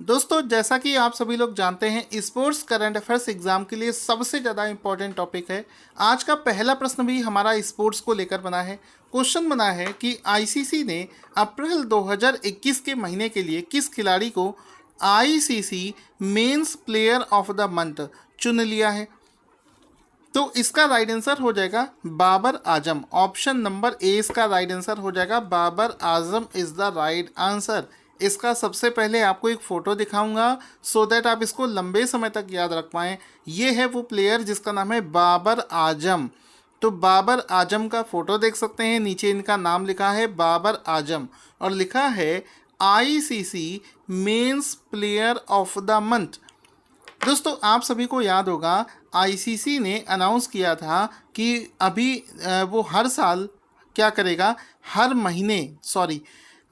दोस्तों, जैसा कि आप सभी लोग जानते हैं, स्पोर्ट्स करंट अफेयर्स एग्जाम के लिए सबसे ज़्यादा इंपॉर्टेंट टॉपिक है। आज का पहला प्रश्न भी हमारा स्पोर्ट्स को लेकर बना है। क्वेश्चन बना है कि आईसीसी ने अप्रैल 2021 के महीने के लिए किस खिलाड़ी को ICC men's player of the month चुन लिया है। तो इसका राइट आंसर हो जाएगा Babar Azam. Option number A इसका राइट आंसर हो जाएगा, Babar Azam is the right answer. इसका सबसे पहले आपको एक फ़ोटो दिखाऊंगा सो दैट आप इसको लंबे समय तक याद रख पाएँ। ये है वो प्लेयर जिसका नाम है बाबर आजम। तो बाबर आजम का फ़ोटो देख सकते हैं, नीचे इनका नाम लिखा है बाबर आजम और लिखा है ICC men's player of the month. दोस्तों, आप सभी को याद होगा आईसीसी ने अनाउंस किया था कि अभी वो हर साल क्या करेगा, हर महीने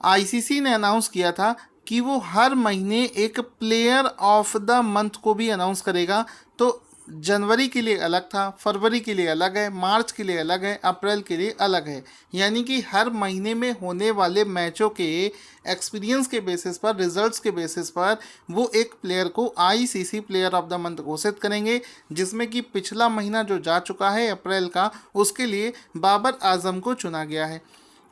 आईसीसी ने अनाउंस किया था कि वो हर महीने एक प्लेयर ऑफ द मंथ को भी अनाउंस करेगा। तो जनवरी के लिए अलग था, फरवरी के लिए अलग है, मार्च के लिए अलग है, अप्रैल के लिए अलग है। यानी कि हर महीने में होने वाले मैचों के एक्सपीरियंस के बेसिस पर, रिजल्ट्स के बेसिस पर वो एक प्लेयर को ICC player of the month घोषित करेंगे, जिसमें कि पिछला महीना जो जा चुका है अप्रैल का, उसके लिए बाबर आजम को चुना गया है।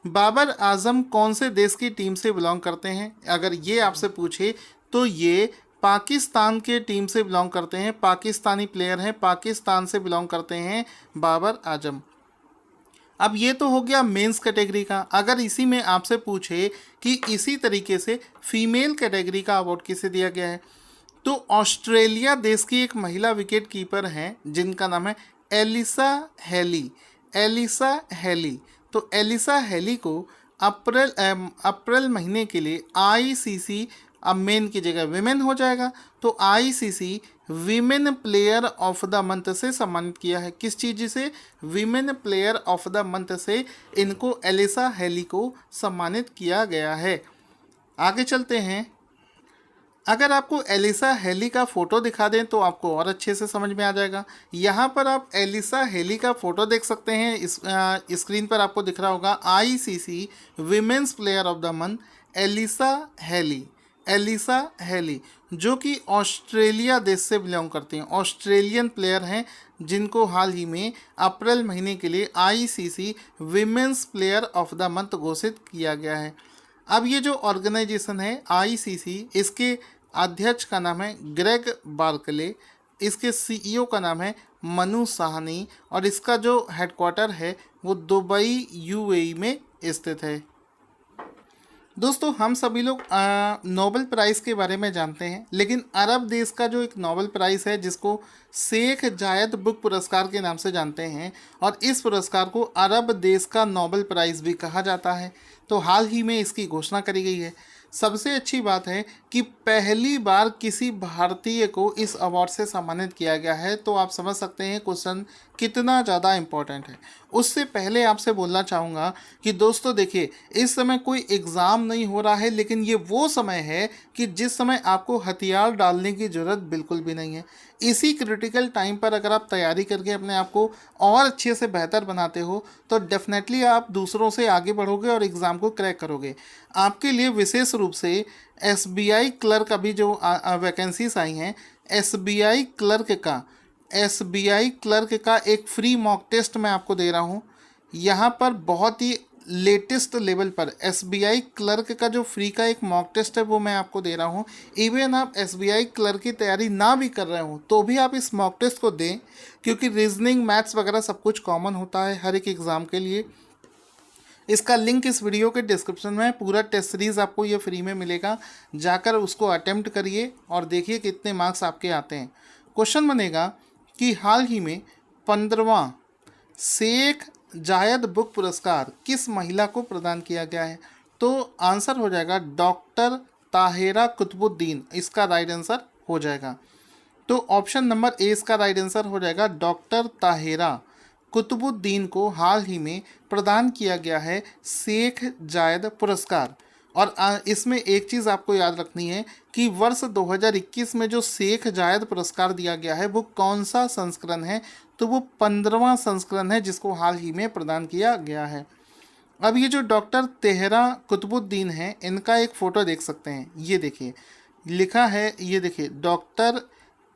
बाबर आजम कौन से देश की टीम से बिलोंग करते हैं, अगर ये आपसे पूछे तो ये पाकिस्तान के टीम से बिलोंग करते हैं। पाकिस्तानी प्लेयर हैं, पाकिस्तान से बिलोंग करते हैं बाबर आजम। अब ये तो हो गया मेंस कैटेगरी का। अगर इसी में आपसे पूछे कि इसी तरीके से फीमेल कैटेगरी का अवार्ड किसे दिया गया है, तो ऑस्ट्रेलिया देश की एक महिला विकेट कीपर हैं जिनका नाम है एलिसा हेली। Alyssa Healy. तो एलिसा हेली को अप्रैल महीने के लिए आईसीसी, अब मेन की जगह विमेन हो जाएगा, तो ICC women player of the month से सम्मानित किया है। किस चीज़ से? Women player of the month से इनको एलिसा हेली को सम्मानित किया गया है। आगे चलते हैं। अगर आपको एलिसा हेली का फ़ोटो दिखा दें तो आपको और अच्छे से समझ में आ जाएगा। यहाँ पर आप एलिसा हेली का फ़ोटो देख सकते हैं। इस स्क्रीन पर आपको दिख रहा होगा ICC women's player of the month Alyssa Healy. Alyssa Healy जो कि ऑस्ट्रेलिया देश से बिलोंग करती हैं, ऑस्ट्रेलियन प्लेयर हैं, जिनको हाल ही में अप्रैल महीने के लिए ICC women's player of the month घोषित किया गया है। अब ये जो ऑर्गेनाइजेशन है आईसीसी, इसके अध्यक्ष का नाम है ग्रेग बार्कले, इसके सीईओ का नाम है मनु साहनी और इसका जो हेडक्वार्टर है वो दुबई यूएई में स्थित है। दोस्तों, हम सभी लोग नोबेल प्राइज़ के बारे में जानते हैं, लेकिन अरब देश का जो एक नोबेल प्राइज़ है जिसको शेख जायद बुक पुरस्कार के नाम से जानते हैं, और इस पुरस्कार को अरब देश का नोबेल प्राइज़ भी कहा जाता है, तो हाल ही में इसकी घोषणा करी गई है। सबसे अच्छी बात है कि पहली बार किसी भारतीय को इस अवार्ड से सम्मानित किया गया है, तो आप समझ सकते हैं क्वेश्चन कितना ज़्यादा इम्पोर्टेंट है। उससे पहले आपसे बोलना चाहूँगा कि दोस्तों देखिए, इस समय कोई एग्ज़ाम नहीं हो रहा है, लेकिन ये वो समय है कि जिस समय आपको हथियार डालने की ज़रूरत बिल्कुल भी नहीं है। इसी क्रिटिकल टाइम पर अगर आप तैयारी करके अपने आप को और अच्छे से बेहतर बनाते हो तो डेफिनेटली आप दूसरों से आगे बढ़ोगे और एग्ज़ाम को क्रैक करोगे। आपके लिए विशेष रूप से एसबीआई क्लर्क अभी जो वैकेंसीज आई हैं, एसबीआई क्लर्क का एक फ्री मॉक टेस्ट मैं आपको दे रहा हूँ। यहाँ पर बहुत ही लेटेस्ट लेवल पर एसबीआई क्लर्क का जो फ्री का एक मॉक टेस्ट है वो मैं आपको दे रहा हूँ। इवन आप एसबीआई क्लर्क की तैयारी ना भी कर रहे हो तो भी आप इस मॉक टेस्ट को दें, क्योंकि रीजनिंग, मैथ्स वगैरह सब कुछ कॉमन होता है हर एक एग्ज़ाम के लिए। इसका लिंक इस वीडियो के डिस्क्रिप्शन में है। पूरा टेस्ट सीरीज़ आपको ये फ्री में मिलेगा, जाकर उसको अटेम्प्ट करिए और देखिए कितने मार्क्स आपके आते हैं। क्वेश्चन बनेगा कि हाल ही में 15वां शेख जायद बुक पुरस्कार किस महिला को प्रदान किया गया है, तो आंसर हो जाएगा डॉक्टर ताहिरा कुतुबुद्दीन, इसका राइट आंसर हो जाएगा। तो ऑप्शन नंबर ए इसका राइट आंसर हो जाएगा, डॉक्टर ताहिरा कुतुबुद्दीन को हाल ही में प्रदान किया गया है शेख जायद पुरस्कार। और इसमें एक चीज़ आपको याद रखनी है कि वर्ष 2021 में जो शेख जायद पुरस्कार दिया गया है वो कौन सा संस्करण है, तो वो 15वां संस्करण है जिसको हाल ही में प्रदान किया गया है। अब ये जो डॉक्टर तेहरा कुतुबुद्दीन हैं, इनका एक फ़ोटो देख सकते हैं, ये देखिए, लिखा है, ये देखिए, डॉक्टर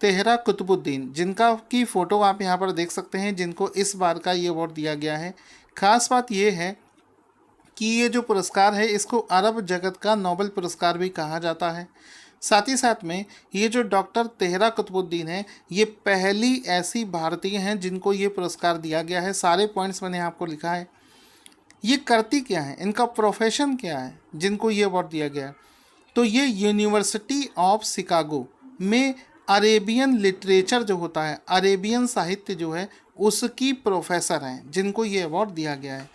तेहरा कुतुबुद्दीन, जिनका की फ़ोटो आप यहाँ पर देख सकते हैं, जिनको इस बार का ये अवार्ड दिया गया है। ख़ास बात ये है कि ये जो पुरस्कार है इसको अरब जगत का नोबेल पुरस्कार भी कहा जाता है। साथ ही साथ में ये जो डॉक्टर तेहरा कुतुबुद्दीन है, ये पहली ऐसी भारतीय हैं जिनको ये पुरस्कार दिया गया है। सारे पॉइंट्स मैंने आपको लिखा है। ये करती क्या है, इनका प्रोफेशन क्या है जिनको ये अवार्ड दिया गया है। तो ये यूनिवर्सिटी ऑफ शिकागो में अरेबियन लिटरेचर जो होता है, अरेबियन साहित्य जो है, उसकी प्रोफेसर हैं जिनको ये अवार्ड दिया गया है।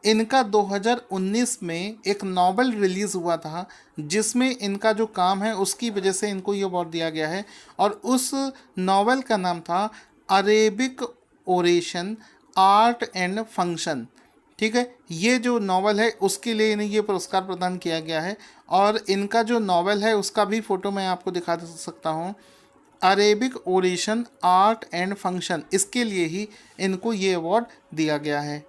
इनका 2019 में एक नॉवल रिलीज़ हुआ था जिसमें इनका जो काम है उसकी वजह से इनको ये अवार्ड दिया गया है, और उस नॉवल का नाम था Arabic oration art and function. ठीक है, ये जो नॉवल है उसके लिए इन्हें ये पुरस्कार प्रदान किया गया है। और इनका जो नॉवल है उसका भी फ़ोटो मैं आपको दिखा सकता हूँ, Arabic oration art and function, इसके लिए ही इनको ये अवार्ड दिया गया है।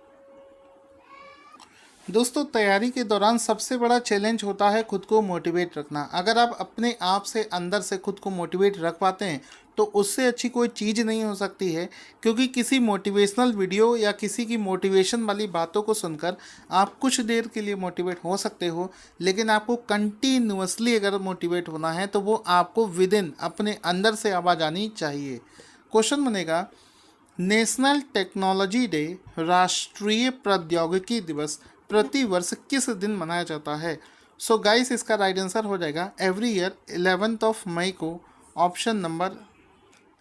दोस्तों, तैयारी के दौरान सबसे बड़ा चैलेंज होता है खुद को मोटिवेट रखना। अगर आप अपने आप से अंदर से खुद को मोटिवेट रख पाते हैं तो उससे अच्छी कोई चीज़ नहीं हो सकती है, क्योंकि किसी मोटिवेशनल वीडियो या किसी की मोटिवेशन वाली बातों को सुनकर आप कुछ देर के लिए मोटिवेट हो सकते हो, लेकिन आपको कंटिन्यूअसली अगर मोटिवेट होना है तो वो आपको विद इन अपने अंदर से आवाज़ आनी चाहिए। क्वेश्चन बनेगा, नेशनल टेक्नोलॉजी डे, राष्ट्रीय प्रौद्योगिकी दिवस प्रति वर्ष किस दिन मनाया जाता है। सो गाइस, इसका राइट आंसर हो जाएगा एवरी ईयर 11 मई को। ऑप्शन नंबर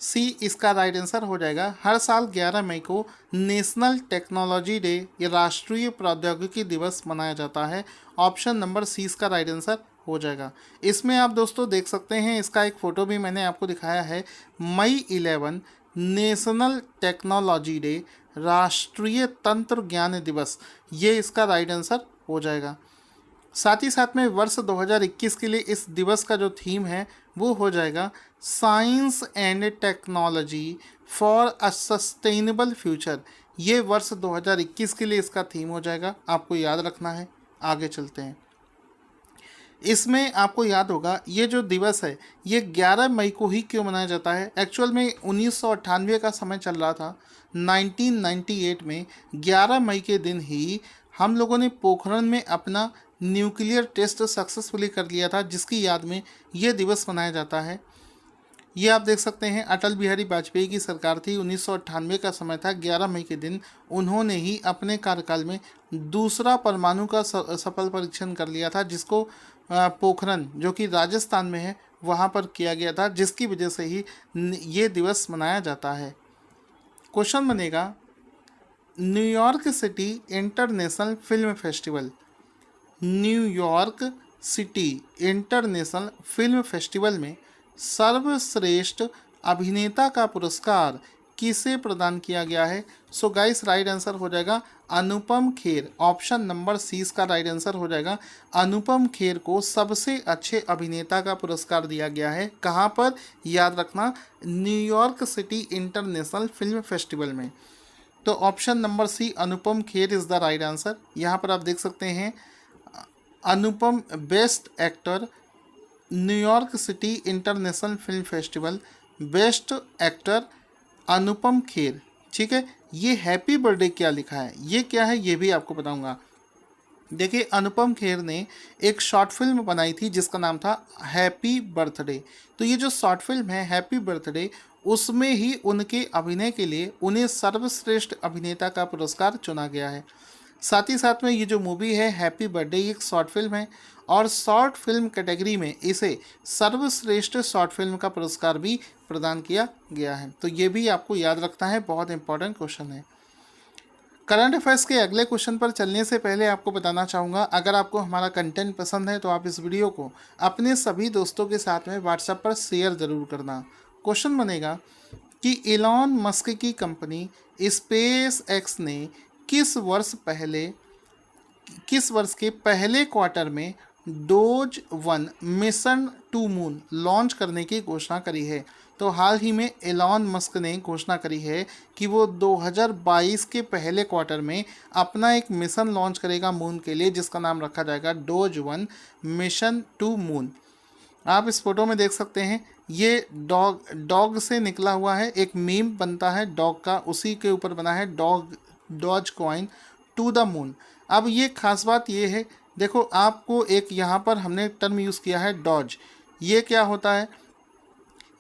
सी इसका राइट आंसर हो जाएगा। हर साल 11 मई को नेशनल टेक्नोलॉजी डे या राष्ट्रीय प्रौद्योगिकी दिवस मनाया जाता है। ऑप्शन नंबर सी इसका राइट आंसर हो जाएगा। इसमें आप दोस्तों देख सकते हैं, इसका एक फ़ोटो भी मैंने आपको दिखाया है। मई 11 नेशनल टेक्नोलॉजी डे, राष्ट्रीय तंत्र ज्ञान दिवस, ये इसका राइट आंसर हो जाएगा। साथ ही साथ में वर्ष 2021 के लिए इस दिवस का जो थीम है वो हो जाएगा science and technology for a sustainable future. ये वर्ष 2021 के लिए इसका थीम हो जाएगा, आपको याद रखना है। आगे चलते हैं। इसमें आपको याद होगा ये जो दिवस है ये 11 मई को ही क्यों मनाया जाता है। एक्चुअल में 1998 का समय चल रहा था। 1998 में 11 मई के दिन ही हम लोगों ने पोखरण में अपना न्यूक्लियर टेस्ट सक्सेसफुली कर लिया था, जिसकी याद में ये दिवस मनाया जाता है। ये आप देख सकते हैं, अटल बिहारी वाजपेयी की सरकार थी, 1998 का समय था। 11 मई के दिन उन्होंने ही अपने कार्यकाल में दूसरा परमाणु का सफल परीक्षण कर लिया था, जिसको पोखरण जो कि राजस्थान में है वहाँ पर किया गया था, जिसकी वजह से ही ये दिवस मनाया जाता है। क्वेश्चन बनेगा, New York city international film festival, New York city international film festival में सर्वश्रेष्ठ अभिनेता का पुरस्कार किसे प्रदान किया गया है। सो गाइस, राइट आंसर हो जाएगा अनुपम खेर। ऑप्शन नंबर सी इसका राइट आंसर हो जाएगा। अनुपम खेर को सबसे अच्छे अभिनेता का पुरस्कार दिया गया है। कहाँ पर, याद रखना, New York city international film festival में। तो option number C Anupam Kher is the right answer. यहाँ पर आप देख सकते हैं, Anupam best actor, New York city international film festival, best actor Anupam Kher. ठीक है, ये हैप्पी बर्थडे क्या लिखा है, ये क्या है, ये भी आपको बताऊंगा। देखिए, अनुपम खेर ने एक शॉर्ट फिल्म बनाई थी जिसका नाम था हैप्पी बर्थडे। तो ये जो शॉर्ट फिल्म है हैप्पी बर्थडे, उसमें ही उनके अभिनय के लिए उन्हें सर्वश्रेष्ठ अभिनेता का पुरस्कार चुना गया है। साथ ही साथ में ये जो मूवी है हैप्पी बर्थडे, ये एक शॉर्ट फिल्म है और शॉर्ट फिल्म कैटेगरी में इसे सर्वश्रेष्ठ शॉर्ट फिल्म का पुरस्कार भी प्रदान किया गया है। तो ये भी आपको याद रखना है, बहुत इंपॉर्टेंट क्वेश्चन है। करंट अफेयर्स के अगले क्वेश्चन पर चलने से पहले आपको बताना चाहूँगा, अगर आपको हमारा कंटेंट पसंद है तो आप इस वीडियो को अपने सभी दोस्तों के साथ में व्हाट्सएप पर शेयर ज़रूर करना। क्वेश्चन बनेगा कि इलॉन मस्क की कंपनी स्पेस एक्स ने किस वर्ष के पहले क्वार्टर में Doge 1 mission to moon launch करने की घोषणा करी है। तो हाल ही में एलॉन मस्क ने घोषणा करी है कि वो 2022 के पहले क्वार्टर में अपना एक मिशन लॉन्च करेगा मून के लिए, जिसका नाम रखा जाएगा डोज 1 मिशन टू मून। आप इस फोटो में देख सकते हैं, ये डॉग से निकला हुआ है, एक मीम बनता है डॉग का, उसी के ऊपर बना है Dogecoin to the moon. अब ये खास बात ये है, देखो आपको एक यहाँ पर हमने टर्म यूज़ किया है डॉज। ये क्या होता है,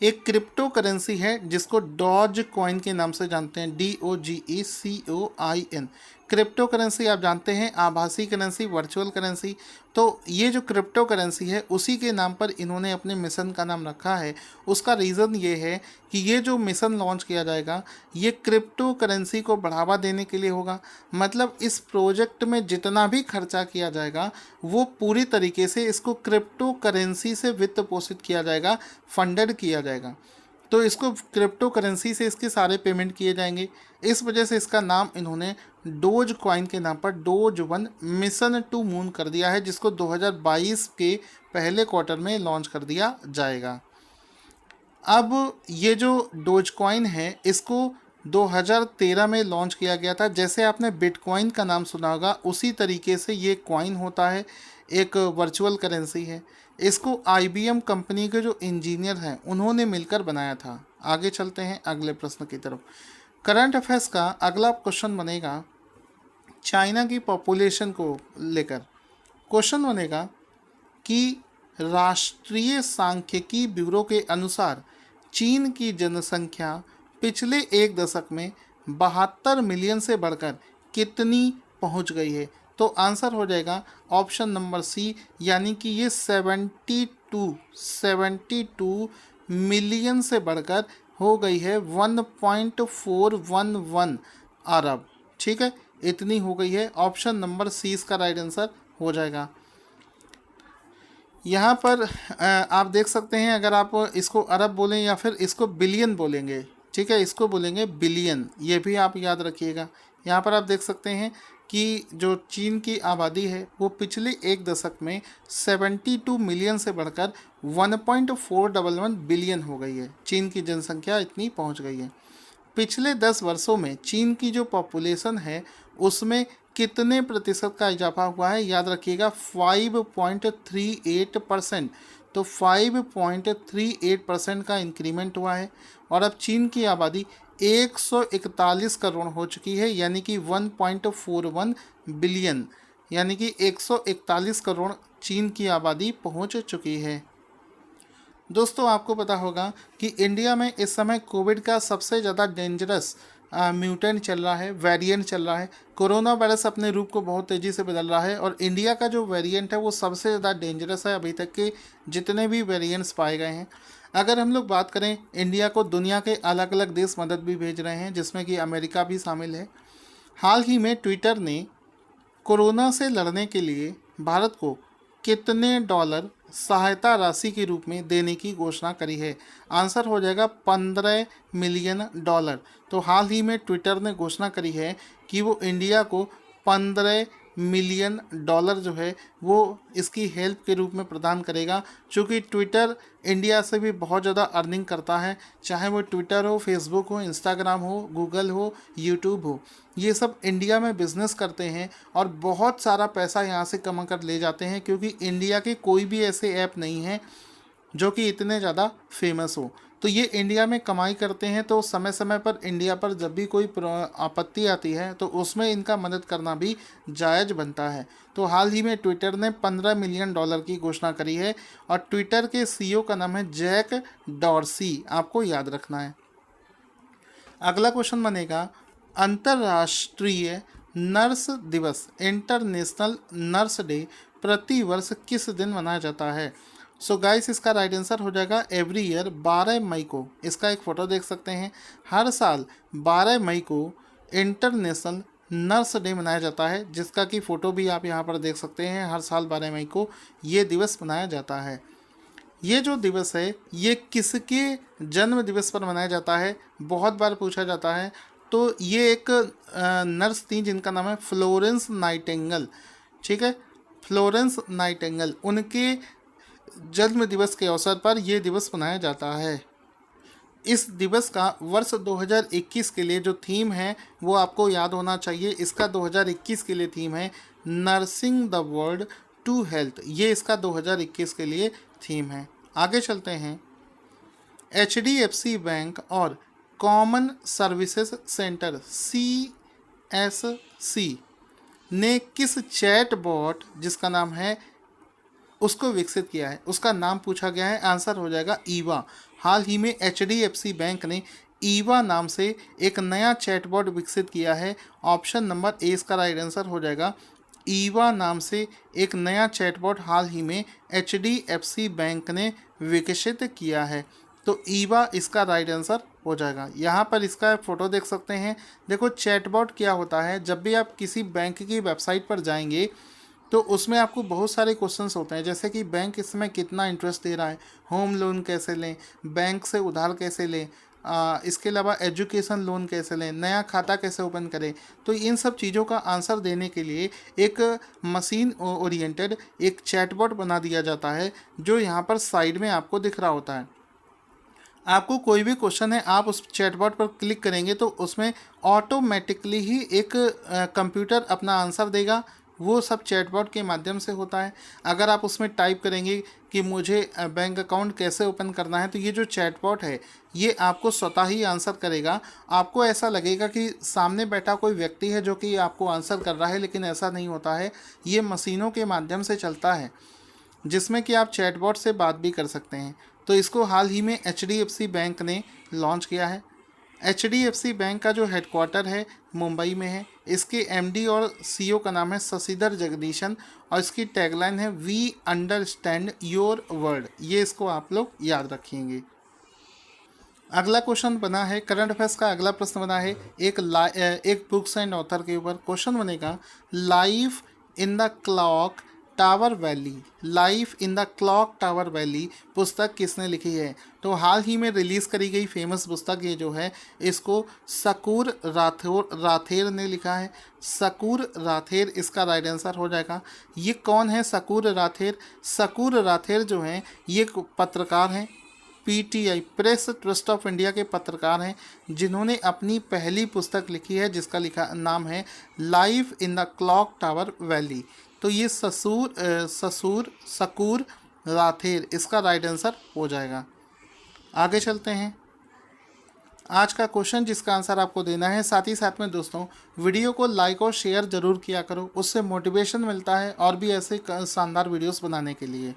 एक क्रिप्टो करेंसी है जिसको डॉज कॉइन के नाम से जानते हैं, DOGECOIN। क्रिप्टो करेंसी आप जानते हैं, आभासी करेंसी, वर्चुअल करेंसी। तो ये जो क्रिप्टो करेंसी है उसी के नाम पर इन्होंने अपने मिशन का नाम रखा है। उसका रीज़न ये है कि ये जो मिशन लॉन्च किया जाएगा ये क्रिप्टो करेंसी को बढ़ावा देने के लिए होगा। मतलब इस प्रोजेक्ट में जितना भी खर्चा किया जाएगा वो पूरी तरीके से इसको क्रिप्टो करेंसी से वित्त पोषित किया जाएगा, फंडेड किया जाएगा। तो इसको क्रिप्टो करेंसी से इसके सारे पेमेंट किए जाएंगे। इस वजह से इसका नाम इन्होंने डोज कॉइन के नाम पर Doge one mission to moon कर दिया है, जिसको 2022 के पहले क्वार्टर में लॉन्च कर दिया जाएगा। अब ये जो डोज कॉइन है इसको 2013 में लॉन्च किया गया था। जैसे आपने बिटकॉइन का नाम सुना होगा उसी तरीके से ये कॉइन होता है, एक वर्चुअल करेंसी है। इसको IBM कंपनी के जो इंजीनियर हैं उन्होंने मिलकर बनाया था। आगे चलते हैं अगले प्रश्न की तरफ। करंट अफेयर्स का अगला क्वेश्चन बनेगा चाइना की पॉपुलेशन को लेकर। क्वेश्चन बनेगा कि राष्ट्रीय सांख्यिकी ब्यूरो के अनुसार चीन की जनसंख्या पिछले एक दशक में 72 मिलियन से बढ़कर कितनी पहुंच गई है। तो आंसर हो जाएगा ऑप्शन नंबर सी, यानी कि ये 72 मिलियन से बढ़कर हो गई है 1.411 अरब। ठीक है, इतनी हो गई है। ऑप्शन नंबर सी इसका राइट आंसर हो जाएगा। यहाँ पर आप देख सकते हैं, अगर आप इसको अरब बोलें या फिर इसको बिलियन बोलेंगे, ठीक है, इसको बोलेंगे बिलियन, ये भी आप याद रखिएगा। यहाँ पर आप देख सकते हैं कि जो चीन की आबादी है वो पिछले एक दशक में 72 मिलियन से बढ़कर 1.411 बिलियन हो गई है। चीन की जनसंख्या इतनी पहुँच गई है। पिछले 10 वर्षों में चीन की जो पॉपुलेशन है उसमें कितने प्रतिशत का इजाफा हुआ है, याद रखिएगा 5.38%। तो 5.38% का इंक्रीमेंट हुआ है और अब चीन की आबादी 141 करोड़ हो चुकी है, यानी कि 1.41 बिलियन, यानी कि 141 करोड़ चीन की आबादी पहुंच चुकी है। दोस्तों आपको पता होगा कि इंडिया में इस समय कोविड का सबसे ज़्यादा डेंजरस म्यूटेंट चल रहा है, वेरिएंट चल रहा है। कोरोना वायरस अपने रूप को बहुत तेज़ी से बदल रहा है और इंडिया का जो वेरिएंट है वो सबसे ज़्यादा डेंजरस है अभी तक के जितने भी वेरिएंट्स पाए गए हैं। अगर हम लोग बात करें, इंडिया को दुनिया के अलग अलग देश मदद भी भेज रहे हैं जिसमें कि अमेरिका भी शामिल है। हाल ही में ट्विटर ने कोरोना से लड़ने के लिए भारत को कितने डॉलर सहायता राशि के रूप में देने की घोषणा करी है। आंसर हो जाएगा 15 मिलियन डॉलर। तो हाल ही में ट्विटर ने घोषणा करी है कि वो इंडिया को 15 मिलियन डॉलर जो है वो इसकी हेल्प के रूप में प्रदान करेगा, क्योंकि ट्विटर इंडिया से भी बहुत ज़्यादा अर्निंग करता है। चाहे वो ट्विटर हो, फेसबुक हो, इंस्टाग्राम हो, गूगल हो, यूट्यूब हो, ये सब इंडिया में बिजनेस करते हैं और बहुत सारा पैसा यहाँ से कमा कर ले जाते हैं, क्योंकि इंडिया के कोई भी ऐसे ऐप नहीं है जो कि इतने ज़्यादा फेमस हो। तो ये इंडिया में कमाई करते हैं, तो समय समय पर इंडिया पर जब भी कोई आपत्ति आती है तो उसमें इनका मदद करना भी जायज़ बनता है। तो हाल ही में ट्विटर ने 15 मिलियन डॉलर की घोषणा करी है और ट्विटर के CEO का नाम है जैक डॉर्सी, आपको याद रखना है। अगला क्वेश्चन बनेगा अंतर्राष्ट्रीय नर्स दिवस, इंटरनेशनल नर्स डे प्रति वर्ष किस दिन मनाया जाता है। सो गाइस इसका राइट आंसर हो जाएगा एवरी ईयर 12 मई को। इसका एक फ़ोटो देख सकते हैं, हर साल 12 मई को इंटरनेशनल नर्स डे मनाया जाता है, जिसका कि फ़ोटो भी आप यहाँ पर देख सकते हैं। हर साल 12 मई को ये दिवस मनाया जाता है। ये जो दिवस है ये किसके जन्म दिवस पर मनाया जाता है, बहुत बार पूछा जाता है। तो ये एक नर्स थी जिनका नाम है फ्लोरेंस नाइटिंगेल, ठीक है, फ्लोरेंस नाइटिंगेल, उनके जन्म दिवस के अवसर पर यह दिवस मनाया जाता है। इस दिवस का वर्ष 2021 के लिए जो थीम है वो आपको याद होना चाहिए। इसका 2021 के लिए थीम है nursing the world to health, ये इसका 2021 के लिए थीम है। आगे चलते हैं। HDFC बैंक और कॉमन सर्विसेज सेंटर CSC ने किस चैटबॉट जिसका नाम है उसको विकसित किया है? उसका नाम पूछा गया है, आंसर हो जाएगा ईवा। हाल ही में HDFC बैंक ने ईवा नाम से एक नया चैटबॉट विकसित किया है। ऑप्शन नंबर ए इसका राइट आंसर हो जाएगा। ईवा नाम से एक नया चैटबॉट हाल ही में HDFC बैंक ने विकसित किया है, तो ईवा इसका राइट आंसर हो जाएगा। यहाँ पर इसका फ़ोटो देख सकते हैं। देखो चैटबॉट क्या होता है, जब भी आप किसी बैंक की वेबसाइट पर जाएंगे तो उसमें आपको बहुत सारे क्वेश्चंस होते हैं, जैसे कि बैंक इस समय कितना इंटरेस्ट दे रहा है, होम लोन कैसे लें, बैंक से उधार कैसे लें, इसके अलावा एजुकेशन लोन कैसे लें, नया खाता कैसे ओपन करें। तो इन सब चीज़ों का आंसर देने के लिए एक मशीन ओरिएंटेड एक चैटबॉट बना दिया जाता है, जो यहाँ पर साइड में आपको दिख रहा होता है। आपको कोई भी क्वेश्चन है, आप उस चैटबॉट पर क्लिक करेंगे तो उसमें ऑटोमेटिकली ही एक कंप्यूटर अपना आंसर देगा। वो सब चैटबॉट के माध्यम से होता है। अगर आप उसमें टाइप करेंगे कि मुझे बैंक अकाउंट कैसे ओपन करना है, तो ये जो चैटबॉट है ये आपको स्वतः ही आंसर करेगा। आपको ऐसा लगेगा कि सामने बैठा कोई व्यक्ति है जो कि आपको आंसर कर रहा है, लेकिन ऐसा नहीं होता है। ये मशीनों के माध्यम से चलता है, जिसमें कि आप चैटबॉट से बात भी कर सकते हैं। तो इसको हाल ही में HDFC बैंक ने लॉन्च किया है। HDFC बैंक का जो हेडक्वार्टर है मुंबई में है। इसके MD और CEO का नाम है शशिधर जगदीशन, और इसकी टैगलाइन है वी अंडरस्टैंड योर वर्ड। ये इसको आप लोग याद रखेंगे। अगला क्वेश्चन बना है, करंट अफेयर्स का अगला प्रश्न बना है एक बुक्स एंड ऑथर के ऊपर। क्वेश्चन बनेगा, life in the clock tower valley, life in the clock tower valley पुस्तक किसने लिखी है? तो हाल ही में रिलीज़ करी गई फेमस पुस्तक ये जो है, इसको सकूर राथेर ने लिखा है। सकूर राथेर इसका राइट आंसर हो जाएगा। ये कौन है सकूर राथेर? सकूर राथेर जो हैं ये एक पत्रकार हैं, PTI press trust of India के पत्रकार हैं, जिन्होंने अपनी पहली पुस्तक लिखी है जिसका लिखा नाम है life in the clock tower valley. तो ये सकूर राथेर इसका राइट आंसर हो जाएगा। आगे चलते हैं। आज का क्वेश्चन जिसका आंसर आपको देना है, साथ ही साथ में दोस्तों वीडियो को लाइक और शेयर ज़रूर किया करो, उससे मोटिवेशन मिलता है और भी ऐसे शानदार वीडियोस बनाने के लिए।